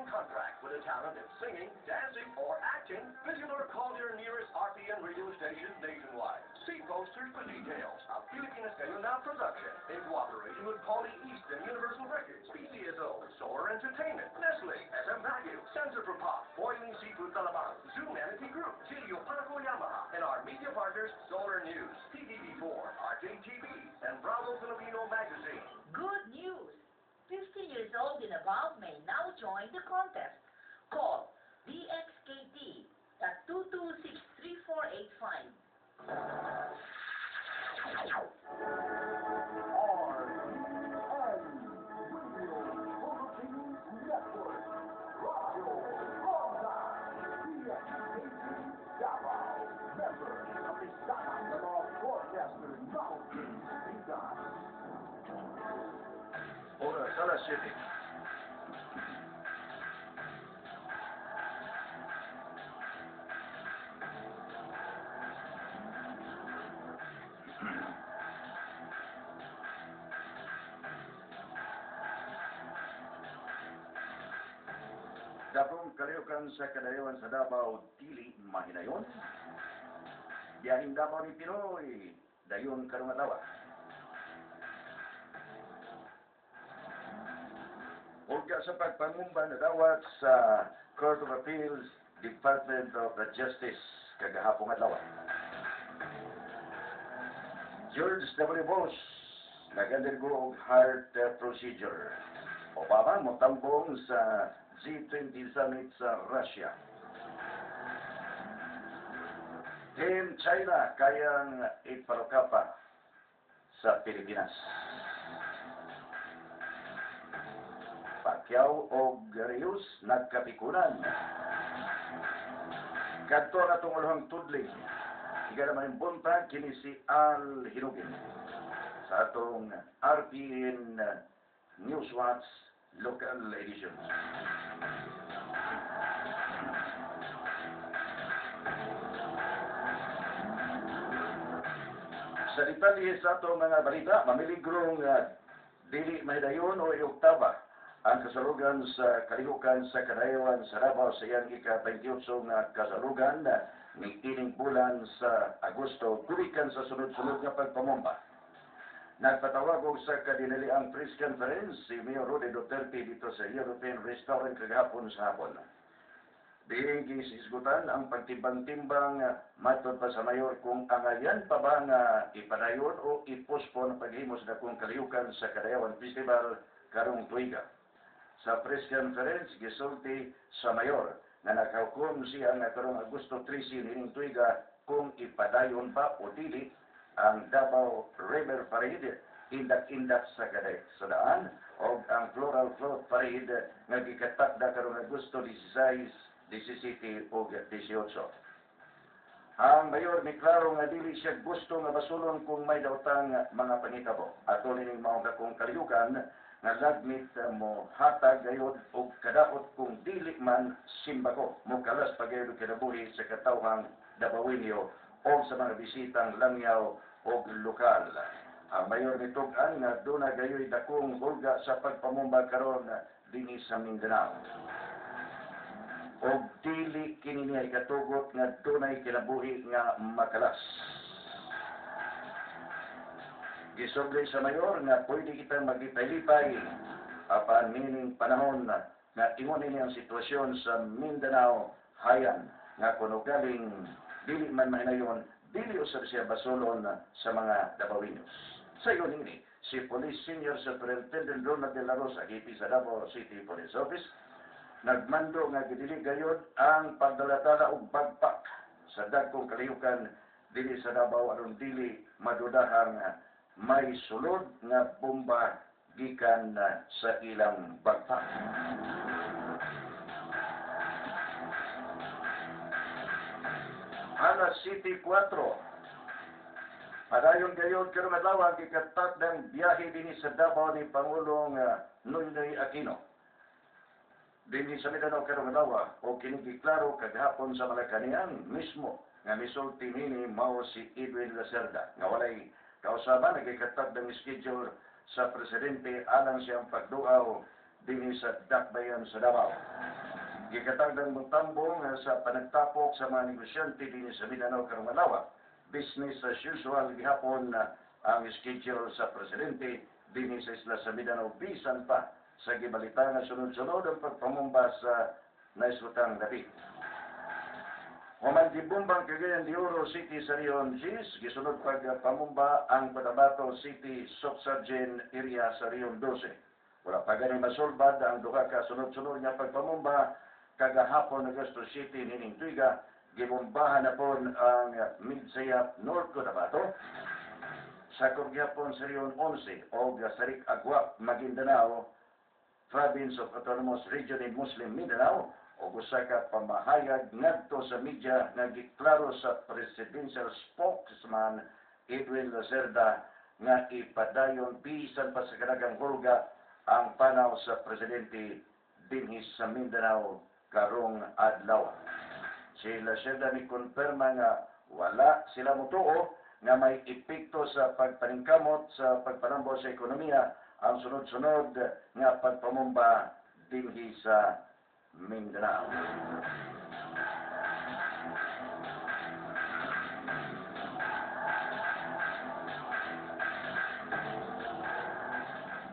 sign contract with a talent in singing, dancing, or acting, visit or call your nearest RPN radio station nationwide. See posters for details of Pilipinas Kayo Na production in cooperation with Pauly East and Universal Records, PCSO, Solar Entertainment, Nestle, SM Value, Center for Pop, Boiling Seafood Talabang, Zoom Manatee Group, Gilio Paco Yamaha, and our media partners, Solar News, TVV4, RJTV, and Bravo Filipino Magazine. Good news! 50 years old and above may now join the contest. Call DXKT at 226-3485. Oras alas 7. Dakong kalihukan sa kadayawan sa Davao, dili mahinayon. Biyahing Davao ni Pinoy, dayon karong adlaw. Ulga sa pagpangumba na dawat sa Court of Appeals, Department of Justice, kagahapong adlaw. George W. Bush, nag-undergo og heart procedure. Obama motambong sa G20 Summit sa Russia. Team China kayang ipalukapa sa Pilipinas. Pacquiao o Rios nagkapikunan. Kadto na tungulhang tudling. Higa naman yung buntag, kini si Al Hinugin. Sa atong RPN Newswatch Local Editions. Sa detalye sa atong mga balita, mamiligrong dili mahidayon o iuktaba ang kasalugan sa kalihukan sa kadayawan sa Davao sa iyang ika-28 nga kasalugan ni ining bulan sa Agosto, kulikan sa sunod-sunod nga pagpamumba. Nagpatawag og sa kadinaliang press conference si Mayor Rode Duterte dito sa European Restaurant kagahapon sa hapon. Diing gisisgutan ang pagtimbang-timbang matod pa sa mayor kung angayan pa ba nga ipadayon o ipospon paghimo sa dakong kalihukan sa Kadayawan Festival karong tuiga. Sa press conference gisulti sa mayor nga nakahukom siya nga karong Agosto 13 ining tuiga kung ipadayon ba o dili ang Davao River Parade, indak-indak sa daan o ang Floral Float Parade nga gikatakda karong Agosto 16, 17 o 18. Ang mayor ni klaro nga dili siya gusto nga basulon kung may daotang mga panghitabo. Ato nining maong kakong kaliyukan nga lagmit mo hatag gayod og kadaot kung dili man simbako mo kalas pagayod kinabuhi sa katawhang Davao o sa mga bisitang langyaw o lokal. Ang mayor ni Tugan nga doon na gayoy dakong hulga sa pagpamumba karon dinhi sa Mindanao. O dili kini niya ikatugot nga dunay kinabuhi nga makalas. Gisoble sa mayor nga pwede kita maglipay-lipay apan nining panahon nga ingon ini ang sitwasyon sa Mindanao hayan nga kuno galing dili man mahinayon dili usab siya basulon sa mga Davaoenos. Sa iyo nini si Police Senior Superintendent Ronald de la Rosa gipi sa Davao City Police Office nagmando nga gidili gayod ang pagdalatala og bagpak sa dagkong kalihukan dili sa Davao aron dili madudahang may sulod nga bomba gikan sa ilang bagpak. Alas City 4. Padayon gayod karong adlaw gikatak ng biyahe dinhi sa Davao ni Pangulong Noynoy Aquino. Dinhi sa Mindanao karong adlaw o kini giklaro kagahapon sa Malacañang mismo nga misulti nini mao si Edwin Lacerda nga walay kausaban nagikatag ng schedule sa presidente alang siyang pagduaw dinhi sa Dakbayan sa Davao. Gikatagdang mutambong sa panagtapok sa mga negosyante dinhi sa Mindanao karong adlaw. Business as usual gihapon ang schedule sa presidente dinhi sa isla sa Mindanao bisan pa sa gibalita nga sunod-sunod ang pagpamumba sa naisutang dapit. Human gibumbang Cagayan de Oro City sa Rion Gis, gisunod pagpamumba ang Cotabato City Sub-Sergeant Area sa Rion 12. Wala pa gani masulbad ang duha ka sunod-sunod nga pagpamumba kagahapon Agosto City nining tuiga, gibombahan na po ang Midsayap North Cotabato, sa Corgyapon sa Rion 11 o Sarik Agwak, Maguindanao, Province of Autonomous Region in Muslim Mindanao, o usa ka pamahayag ngadto sa media nga giklaro sa presidential spokesman Edwin Lacerda nga ipadayon bisan pa sa kadagang hulga ang panaw sa presidente dinhi sa Mindanao karong adlaw. Si Lacerda ni konfirma nga wala sila mutuo nga may epekto sa pagpaningkamot sa pagpanambo sa ekonomiya ang sunod-sunod nga pagpamumba dinhi sa Mindanao.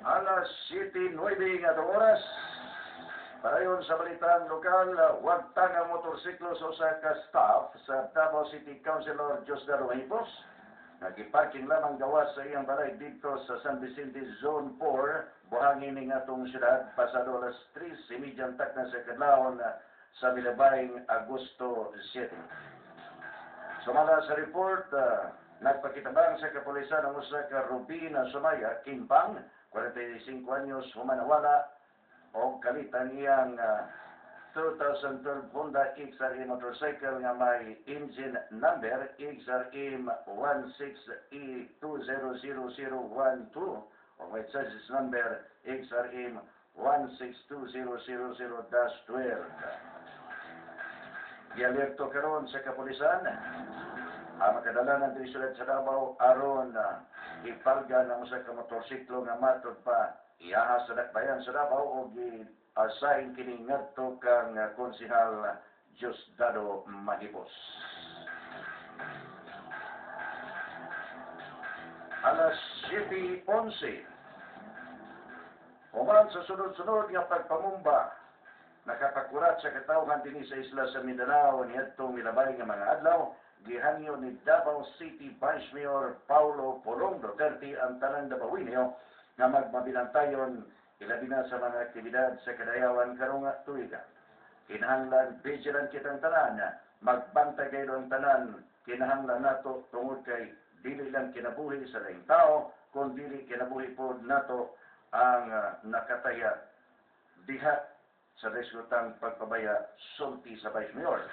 Alas 7:09 nga oras. Parayon sa balitang lokal, huwag tangang motorsiklo sa usa ka staff sa Davao City Councilor Diosdado Hipos. Nagiparking lamang gawas sa iyang balay dito sa San Vicente Zone 4, buhangin ng atong syudad, pasado alas 3:30 takna sa kadlawon sa Milabayng Agosto 7. Sumala sa report, nagpakitabang sa kapulisan ang usa ka Rubina Sumaya, Kimpang, 45 anyos, humanawala, o kalitan iyang 2012 Honda XRE motorcycle nga may engine number XRM 16E200012 o may chassis number XRM 162000-12. Gialerto karon sa kapulisan ang makadala ng Divisonet sa Davao aron ipalga ng usa ka motorsiklo nga matod pa iyaha sa Dakbayan sa Davao o assign kini ngadto kang konsehal Diosdado Mahipos. Alas 7:11. Human sa sunod-sunod nga pagpamumba, nakapakurat sa katawhan dinhi sa isla sa Mindanao niadtong milabay nga mga adlaw, gihangyo ni Davao City Vice Mayor Paulo Polong Duterte ang tanang Davaoenyo nga magmabilantayon ilabi na sa mga aktibidad sa kadayawan karong tuiga. Kinahanglan vigilant kitang tanan, magbantay kayo ang tanan, kinahanglan nato tungod kay dili lang kinabuhi sa laing tao, kundi kinabuhi po nato ang nakataya diha sa resultang pagpabaya sulti sa Vice Mayor.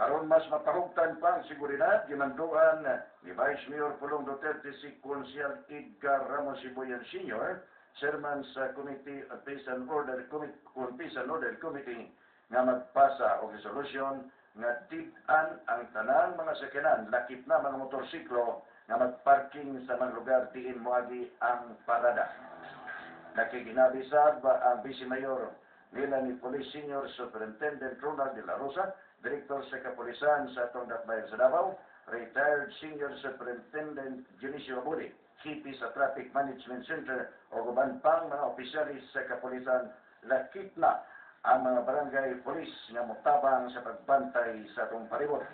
Aron mas mapahugtan pa ang seguridad, gimanduan ni Vice Mayor Pulong Duterte si Konsehal Edgar Ramos Sibuyan Sr., Chairman sa Committee on Peace and Order Committee nga magpasa og resolution nga tig-an ang tanang mga sakyanan lakip na mga motorsiklo nga magparking sa mga lugar diin moagi ang parada. Nakikinabisab ang Vice Mayor nila ni Police Senior Superintendent Ronald de la Rosa, Direktor sa Kapulisan sa atong Dakbayan sa Davao, Retired Senior Superintendent Dionisio Abudi, Chief sa Traffic Management Center o guban pang mga opisyalis sa kapulisan, lakip na ang mga barangay police nga motabang sa pagbantay sa atong palibot.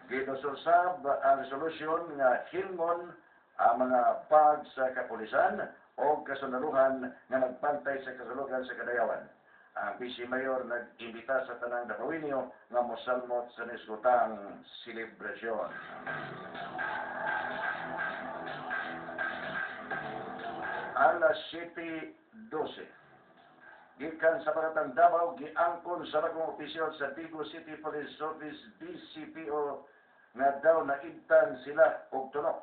Ginusulsab ang resolusyon nga hilngon ang mga pag sa kapulisan o kasundaluhan nga magbantay sa kasulugan sa kadayawan. Ang Vice Mayor nag-imbita sa tanang Davaoenyo nga mosalmot sa nisgutang selebrasyon. Alas 7:12. Gikan sa Baratang Davao, giangkon sa bagong opisyal sa Vigo City Police Office DCPO nga daw naibtan sila og tunok.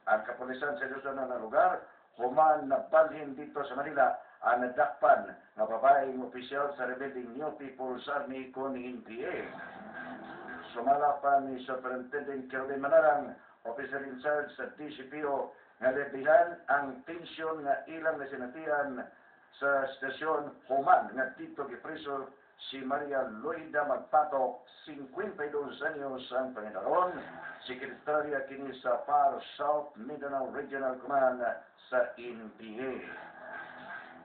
Ang kapulisan sa Luzon na lugar, human na balhin dito sa Manila, ang nadakpan na babaeng opisyal sa Rebelling New People's Army kon NPA. Sumala pa ni Superintendent Kerwin Manarang, officer in charge sa DCPO, nga lebihan ang tensyon nga ilang nasinatian sa estasyon Human nga dito gipreso si Maria Loida Magpatok, 52 anyos ang Panginoon, sekretarya kini sa PAR South Mindanao Regional Command sa NPA.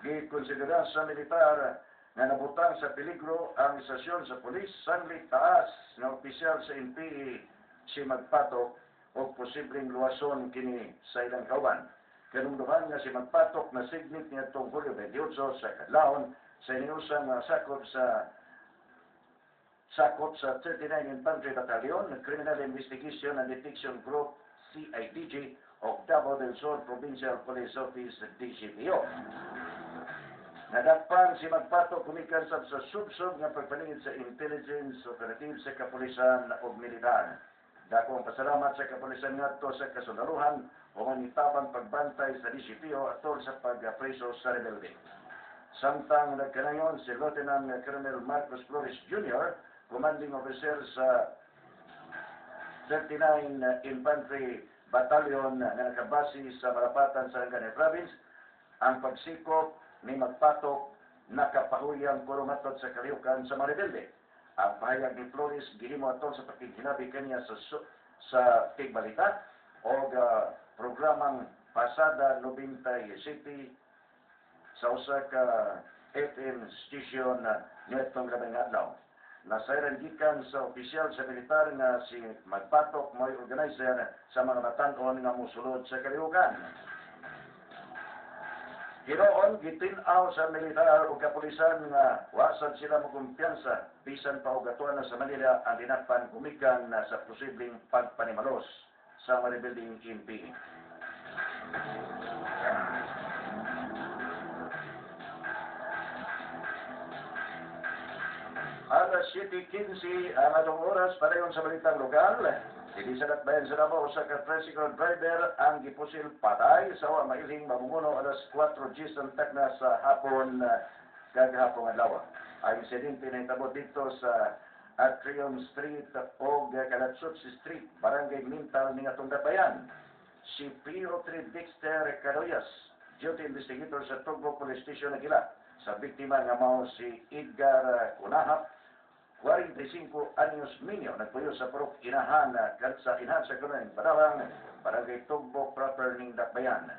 Gikonsidera sa militar nga nabutang sa peligro ang istasyon sa pulis sanglit taas nga opisyal sa NPA si Magpatok o posibleng luwason kini sa ilang kauban. Kanungduman nga si Magpatok na signit niya itong Hulyo 28 sa Kadlaon sa iniusang sakop sa 39 Infantry Battalion, Criminal Investigation and Detection Group, CIDG, o Davao del Sur Provincial Police Office, DCPO. Nadakpan si Magpatok kumikan sa subsub nga pagpaningid sa intelligence operative sa kapulisan o militar. Dako ang pasalamat sa kapulisan ngadto sa kasundaluhan o manitabang pagbantay sa DCPO atol sa pagpreso sa rebelde. Samtang nagkanayon si Lieutenant Colonel Marcos Flores Jr., commanding officer sa 39 Infantry Battalion na nakabase sa Malapatan, Sarangani Province, ang pagsikop ni Magpatok nakapahuyang kurumatot sa kalihukan sa mga rebelde. Ang pahayag ni Flores gihimo atol sa pakiginabi kaniya sa Tigbalita o programang Pasada 97 sa usa ka FM station nitong labing adlaw. Nasayran gikan sa opisyal sa militar nga si Magpatok mo'y organizer sa mga batan-on nga musulod sa kalihukan. Hiroon gitinaw sa militar o kapulisan nga wasad sila magkumpiyansa bisan pa og atuan sa Manila ang dinakpan kumikan sa posibleng pagpanimalos sa maribelding NPA. Alas 7:15 ang atong oras padayon sa balitang lokal. Dili sa Dakbayan sa Davao sa tricycle driver ang gipusil patay sa wa mailing mamumuno alas 4 Jason Tacna sa hapon kagahapon adlaw. Ang insidente na hitabo dito sa Atrium Street o Calatsutsi Street, Barangay Mintal ning atong Dakbayan. Si PO3 Dexter Cadoyas, duty investigator sa Tugbo Police Station Nagila. Sa biktima nga mao si Edgar Kunahap, 45 anyos minyo, nagpuyo sa Purok Inahan sa Inahan sa Kunang Padawang, Barangay Tugbo proper ning Dakbayan.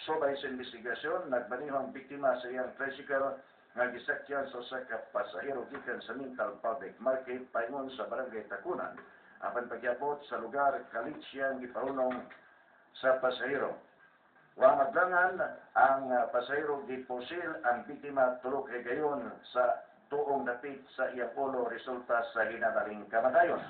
Subay sa investigasyon, nagbanihong biktima sa iyang tricycle nga gisakyan sa usa ka pasahero gikan sa Mintal Public Market paingon sa Barangay Takunan. Apan pagyabot sa lugar kalit siyang gipahunong sa pasahero. Wa madlangan ang pasahero gipusil ang biktima tulog gayon sa tuong dapit sa iyang ulo resulta sa hinadaling kamatayon.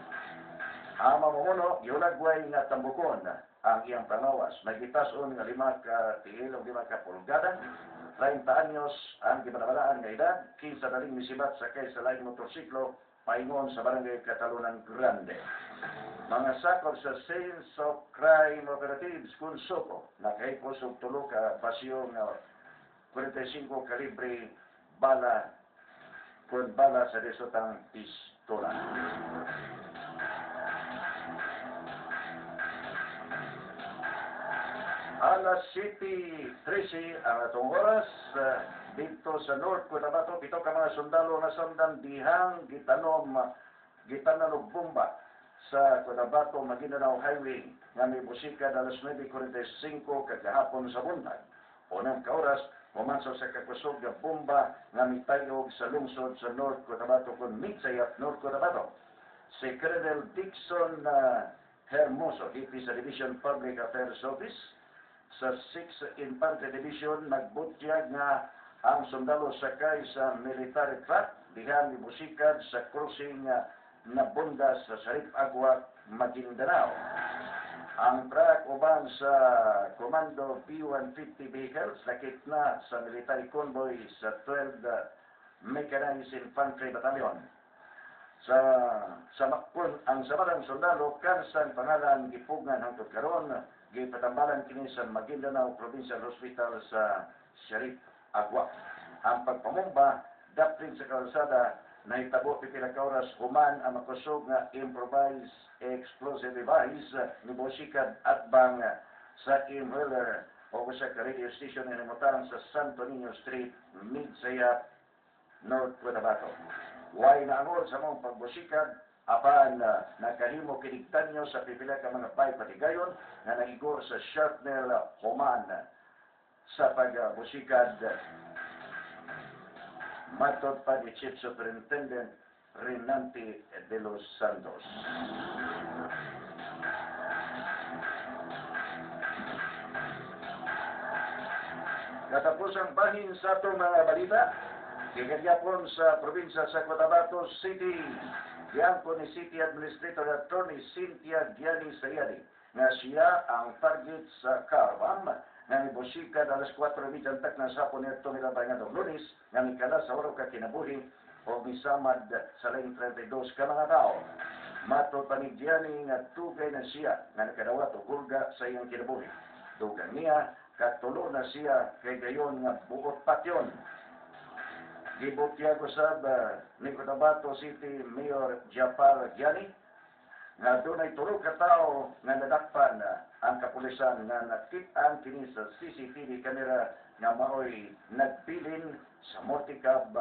Ang mamumuno giulagway nga tambukon ang iyang pangawas. May gitason nga 5 ka tiil o 5 ka pulgada, 30 anyos ang gipanabalaan nga edad, 15 daling misibat sakay sa laing motorsiklo paingon sa Barangay Catalunan Grande. Mga sakop sa Sales of Crime Operatives kung Soko, nakahipos og 3 ka basyo nga 45 kalibre bala kung bala sa desotang pistola. Alas 7:13 ang atong oras dito sa North Cotabato, 7 ka mga sundalo na sandan dihang gitanom og bomba sa Cotabato Maguindanao Highway nga may busika alas 9:45 kagahapon sa buntag. Unang ka oras, pumanso sa kakusog nga bomba nga mitayog sa lungsod sa North Cotabato kung Midsayat, North Cotabato. Si Colonel Dixon Hermoso, VP sa Division Public Affairs Office, sa 6 Infantry Division nagbutyag nga ang sundalo sakay sa military truck dihang gibusikad sa crossing na bundas sa Sarip Agua, Maguindanao. Ang truck uban sa Commando P-150 vehicles lakip na sa military convoy sa 12 Mechanized Infantry Battalion. Sa makpun ang sabarang sundalo kansang pangalan gipugngan hangtod karon gipatambalan kini sa Maguindanao Provincial Hospital sa Sarip Agua. Ang pagpamumba daplin sa kalsada nahitabo pipila ka oras human ang makusog nga improvised explosive device ni Bosikad at bang sa inhaler o sa radio station nga namutang sa Santo Niño Street, Midsayap, North Cotabato. Way naangol sa mong pagbusikad, apan nakahimo kinig tanyo sa pipila ka mga patigayon na nahigor sa Sharpnel Human sa pagbusikad. Matod pa ni Chief Superintendent Renante de los Santos. Katapos ang bahin sa itong mga balita, gigagyapon sa probinsya sa Cotabato City, giangko ni City Administrator Attorney Cynthia Gianni Sayadi nga siya ang target sa caravan nga nibusikad alas 4:30 na sa hapon nito milabay nga Lunes nga mikala sa oraw ka kinabuhi o misamad sa laing 32 ka mga tao. Matod pa ni Gianni nga tugay na siya nga nakadawat og hulga sa iyang kinabuhi. Dugang niya katulo na siya kay gayon nga buot patyon. Gibutya ko sa ni Cotabato City Mayor Japar Gianni nga dunay tulo ka tawo nga nadakpan ang kapulisan nga nakit-an kini sa CCTV camera nga maoy nagbilin sa multicab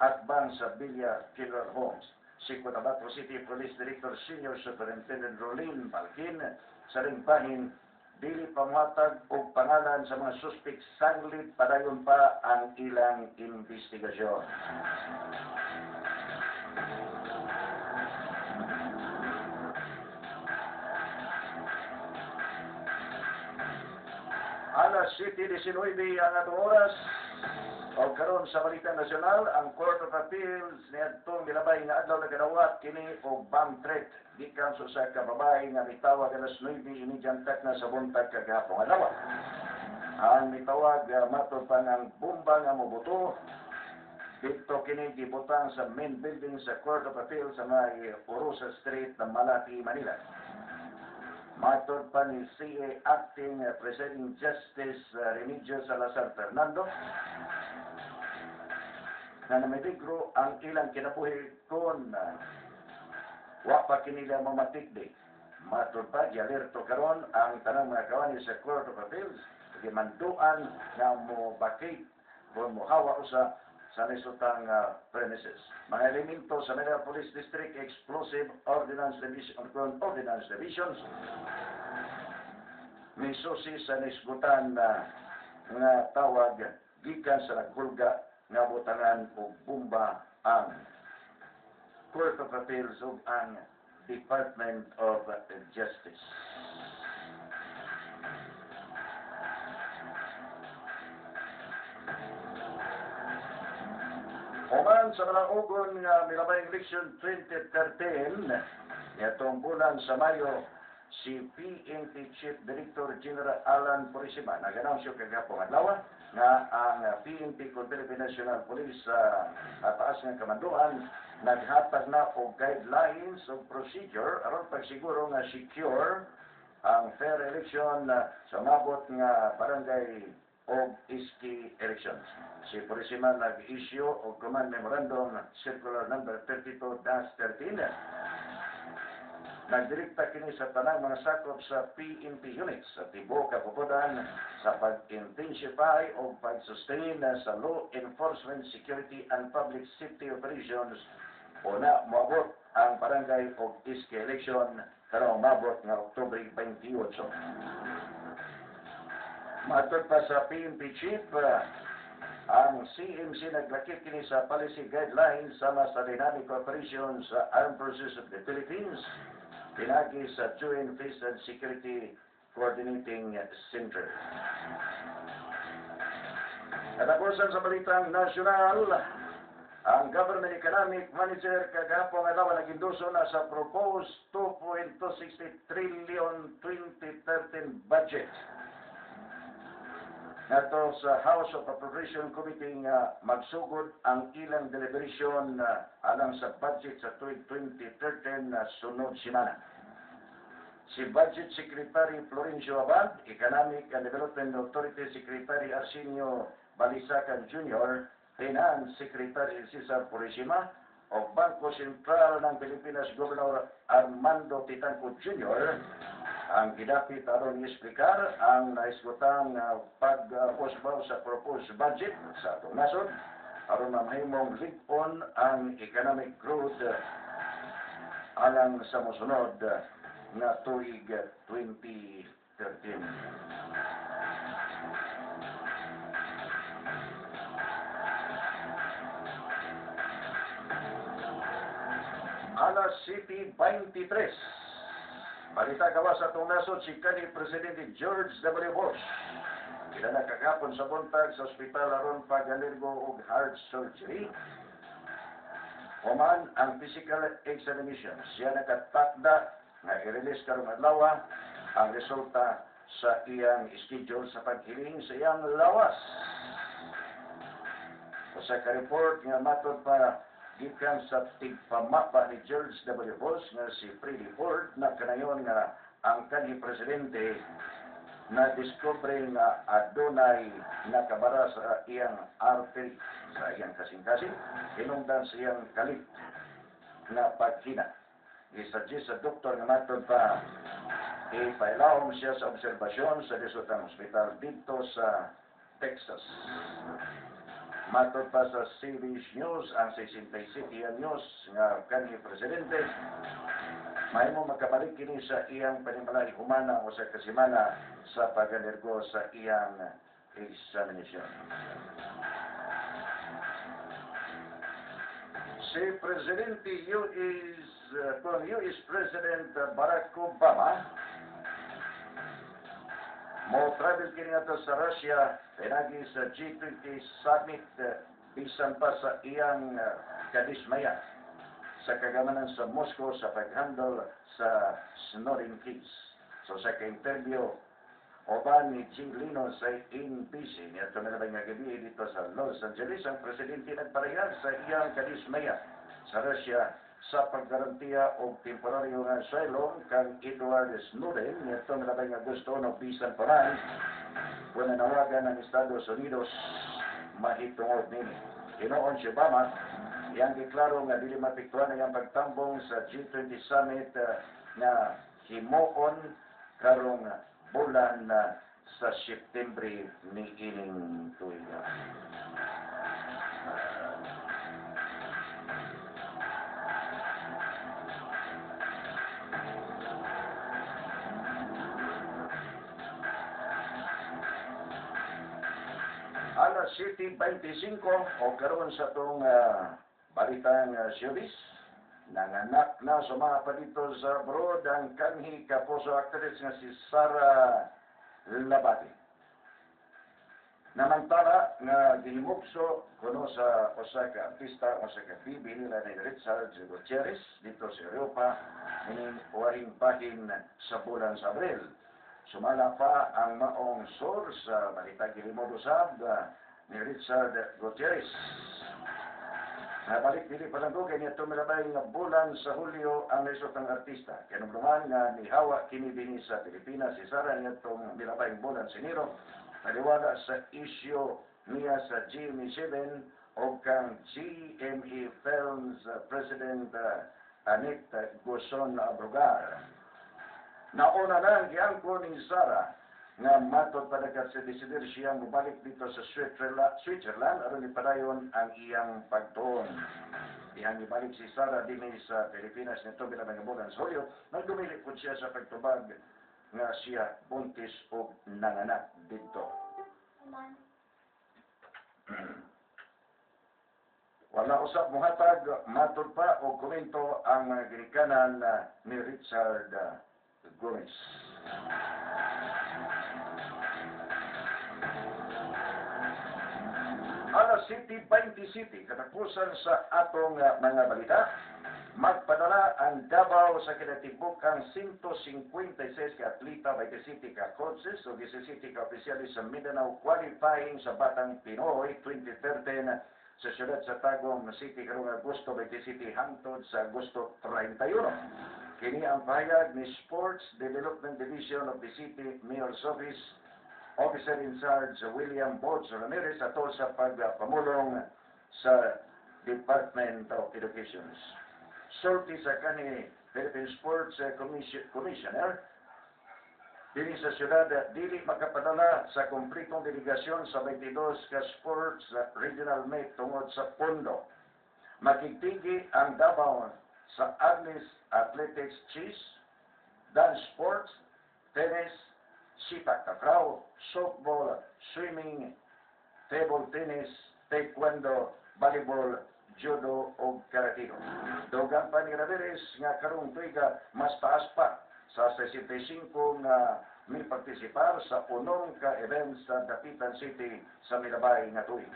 atbang sa Villa Funeral Homes. Si Cotabato City Police Director Senior Superintendent Rolin Balkin sa ringbahin dili pamatag og pangalan sa mga suspek sanglit padayon pa ang ilang investigasyon. Alas 7:19 ang atong oras. O karon sa balita nasyonal, ang Court of Appeals niadtong milabay nga adlaw nagdawat kini og bomb threat gikan sa kababae nga mitawag alas 9:30 na sa buntag kagahapon adlaw. Ang mitawag matod pa ang bomba nga mobuto dito kini gibutang sa main building sa Court of Appeals sa may Orosa Street, Malati, Manila. Matod pa ni CA Acting Presiding Justice Remigio Salazar Fernando na namiligro ang ilang kinabuhi kung wa pa kinila mamatikdi. Matod pa, gialerto karon ang tanang mga kawani sa Court of Appeals gimanduan nga mo vacate kung mohawa usa sa nisutang premises. Mga elemento sa Manila Police District Explosive Ordnance Divisions misusi sa nisgutan nga tawag gikan sa naghulga nga butangan og bomba ang Court of Appeals ug ang Department of Justice. Human sa malaugon nga milabay election 2013, nitong bulan sa Mayo, si PNP Chief Director General Alan Purisima nag-announce kagahapon adlaw nga ang PNP kung Philippine National Police sa taas ng kamanduan naghatag na og guidelines o procedure aron pagsiguro nga secure ang fair election sa mabot nga barangay o iski elections. Si Purisima nag-issue og Command Memorandum Circular number 32-13. Nagdirekta kini sa tanang mga sakop sa PNP units sa tibuok kapupudan sa pag-intensify o pag-sustain sa law enforcement, security, and public safety operations o na moabot ang barangay o iski election karong mabot nga Oktubre 28. Matod pa sa PNP Chief, ang CMC naglakip kini sa policy guidelines sama sa dynamic operations sa Armed Forces of the Philippines pinagi sa Joint Peace and Security Coordinating Center. Katapusan sa balitang nasyonal, ang Government Economic Manager kagahapon adlaw naginduso na sa proposed 2.260 trillion 2013 budget. Nato sa House of Appropriation Committee nga magsugod ang ilang deliberation alang sa budget sa tuig 2013 na sunod simana. Si Budget Secretary Florencio Abad, Economic and Development Authority Secretary Arsenio Balisacan Jr., Finance Secretary Cesar Purisima, o Bangko Sentral ng Pilipinas Governor Armando Titanco Jr., ang gidapit aron isplikar ang naisgotang pag-usbaw sa proposed budget sa atong nasod aron mamahimong lig-on ang economic growth alang sa mosunod nga tuig 2013. Alas 7:23. Balita gawa sa itong nasod si kanhi Presidente George W. Bush. Kilala kagapon sa buntag sa ospital aron pag-alirgo og heart surgery. Human ang physical examination. Siya nakatakda nga i-release karong adlaw ang resulta sa iyang schedule sa paghiling sa iyang lawas. Sa ka-report nga matod pa gikan sa tigpamapa ni George W. Bush nga si Freddie Ford na kanayon nga ang kanhi presidente na diskubre nga adunay nakabara sa iyang artery sa iyang kasing-kasing hinungdan sa iyang kalit na paghina. Gisuggest sa doktor nga matod pa ipailawom siya sa obserbasyon sa Desotang Hospital dito sa Texas. Matod pa sa CBS News, ang 66 News nga kanhi presidente, mahimo makabalik kini sa iyang panimalay humana o sa kasimana sa pag-undergo sa iyang examination. Si Presidente US President Barack Obama mo travel kini ato sa Russia pinagi sa G20 Summit bisan pa sa iyang kadismaya sa kagamanan sa Moscow sa paghandle sa snoring kids. So sa ka-interview oban ni Jing Lino sa NBC niya ito nalabay nga gabi dito sa Los Angeles, ang presidente nagparehag sa iyang kadismaya sa Russia sa paggarantiya og temporaryo nga asylum kang Edward Snowden niya ito nalabay nga gusto no bisan paran kung nanawagan ng Estados Unidos mahitungod nini. Inoon si Obama iyang deklaro nga dili mapiktuan ang pagtambong sa G20 Summit nga himuon karong bulan sa September ni ining tuig. Alas 7:25 o karon sa itong balitang showbiz. Nanganak na sumaha pa dito sa abroad ang kanhi kapuso actress nga si Sara Labati. Namantala nga gihimugso kuno sa usa ka artista o sa kabibi nila ni Richard Gutierrez dito sa Europa ining wahing bahin sa bulan sa Abril. Sumala pa ang maong source sa balita gihimod usab ni Richard Gutierrez. Nabalik dili pa lang kay niya tumilabay nga bulan sa Hulyo ang naisotang artista. Kinumduman nga nihawa kini dinhi sa Pilipinas si Sara niya itong milabay bulan sa Enero. Naliwala sa isyu niya sa GMA7 o kang GMA Films President Anit Guson Abrugar. Nauna na ang giangko ni Sara nga matod pa nagkasidir siya mubalik dito sa Switzerland aron ipadayon ang iyang pagtuon. Iyang ibalik si Sara dinhi sa Pilipinas nito bilang mga bulan sa Hulyo nang dumili po siya sa pagtubag nga siya buntis o nanganak dito. Wala usab muhatag matod pa og komento ang ginikanan ni Richard Gomez. Alas 7:27 katapusan sa atong mga balita, magpadala ang Davao sa kinatibukang 156 ka atleta 27 ka coaches o 17 ka opisyalis sa Mindanao qualifying sa Batang Pinoy 2013 sa siyudad sa Tagum City karong Agosto 27 hangtod sa Agosto 31. Kini ang pahayag ni Sports Development Division of the City Mayor's Office Officer in Charge William Bots Ramirez atol sa pagpamulong sa Department of Education. Sulti sa kani Philippine Sports Commissioner Dili sa syudad, dili makapadala sa kompletong delegasyon sa 22 ka sports regional meet tungod sa pondo. Makigtigi ang Davao sa Agnes Athletics Chess, dance sports, tennis, sipak takraw, softball, swimming, table tennis, taekwondo, volleyball, judo o karate. Dugang pa ni Ramirez nga karong tuiga mas taas pa sa 65 nga may partisipar sa unong ka events sa Dapitan City sa Milabay nga tuig.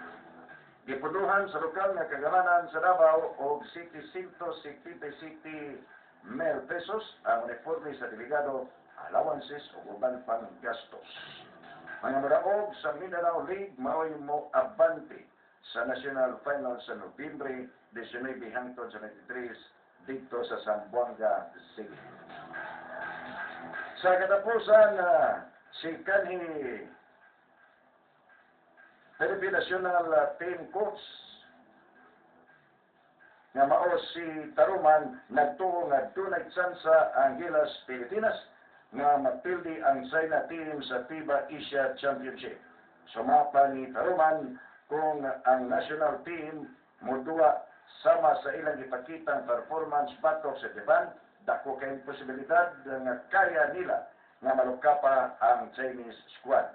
Gipunuhan sa lokal nga kagamanan sa Davao og 777 mil pesos ang uniforme sa delegado, allowances o uban pang gastos. Mga madaog sa Mindanao League mao'y mo abante sa National Finals sa Nobyembre 19 hangtod sa 23 dito sa Zamboanga City. Sa katapusan, si kanhi Philippine National Team Coach nga mao si Taruman nagtuo nga dunay tsansa ang Gilas Pilipinas nga mapildi ang China team sa FIBA Asia Championship. Sumapa ni Taruman kung ang national team mudua sama sa ilang ipakitang performance batok sa Japan, dako kay posibilidad nga kaya nila nga malukapa ang Chinese squad.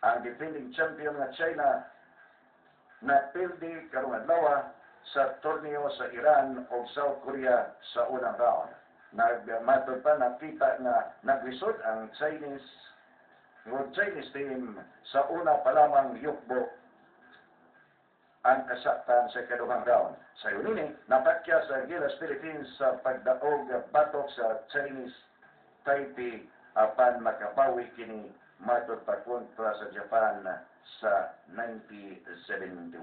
Ang defending champion nga China napildi karong adlaw sa torneo sa Iran o South Korea sa unang round. Nagmatod pa nakita nga naglisod ang Chinese team sa una pa lamang yukbo ang kasaktan sa kaduhang round. Sa yunini, napakya sa Gilas Philippines sa pagdaog batok sa Chinese Taipei apan makabawi kini matod pa kontra sa Japan sa 1971.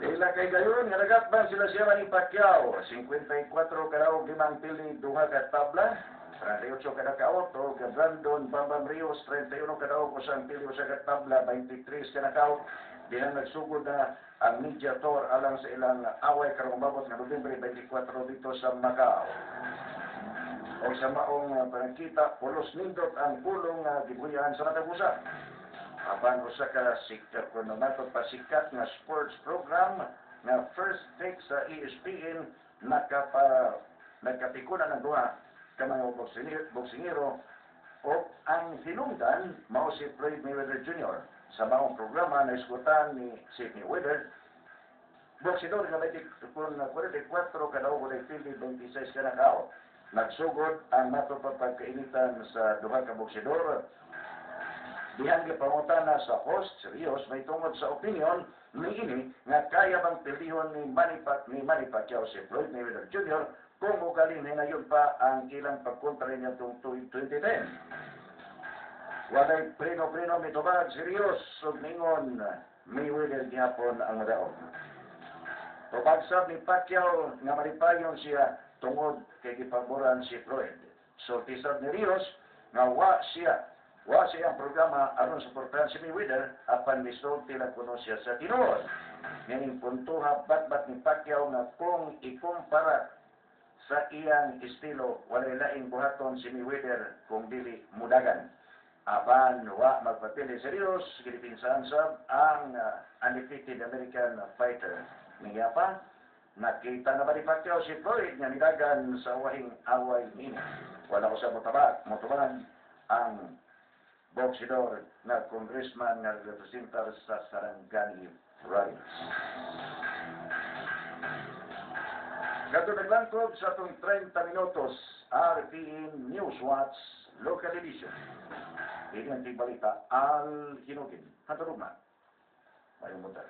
Ila kay gayon nga nagatban sila siya ni Pacquiao, 54 kadaog limang pili duha ka tabla, 38 kada kaot o Brandon Bambam Rios 31 kadaog usang pili usa ka tabla, 23 kada kaot. Dilang nagsugod na ang mediator alang sa ilang away karong mabot nga Nobyembre 24 dito sa Macau. O sa maong panangkita, pulos nindot ang pulong gibuyan sa Matagusa. Apan usa ka sikat kuno matod pasikat nga sports program nga first take sa ESPN nagkapikunan ng duha ka mga boksingero o ang hinungdan mao si Floyd Mayweather Jr. Sa maong programa na iskutan ni Sidney Weather, boksidor nga 44 kadaog ulit pili 26 ka nakao. Nagsugod ang matod pa pagkainitan sa duha ka boksidor. Dihan gipangutana sa host, Rios, may tungod sa opinion niini nga kaya bang pilihon ni Manny Pacquiao si Floyd Mayweather Jr. kung ugaling hinayon pa ang ilang pagkontra niya itong 2010. Walay preno-preno mitubag si Rios ug ningon Mayweather gihapon ang madaog. Tubagsab ni Pacquiao nga malipayon siya tungod kay gipaboran si Floyd. Sultisab ni Rios nga wa siya ang programa aron suportahan si Mayweather apan misulti lang kuno siya sa tinuod. Ngayon puntuha bat-bat ni Pacquiao nga kung ikumpara sa iyang estilo walay laing buhaton si Mayweather kung dili mudagan. Apan wa magpapili serios gilipinsan sab ang undefeated American fighter. Niya pa nakita na ba ni Pacquiao si Floyd nga nidagan sa wahing away niini. Wala ko sa motabag ang boksidor na congressman nga representar sa Sarangani Province. Kato naglangkod sa itong 30 minutos RPN Newswatch Local Edition. Ini ang balita Al Hinugin. Hantarugman. Mayong muntag.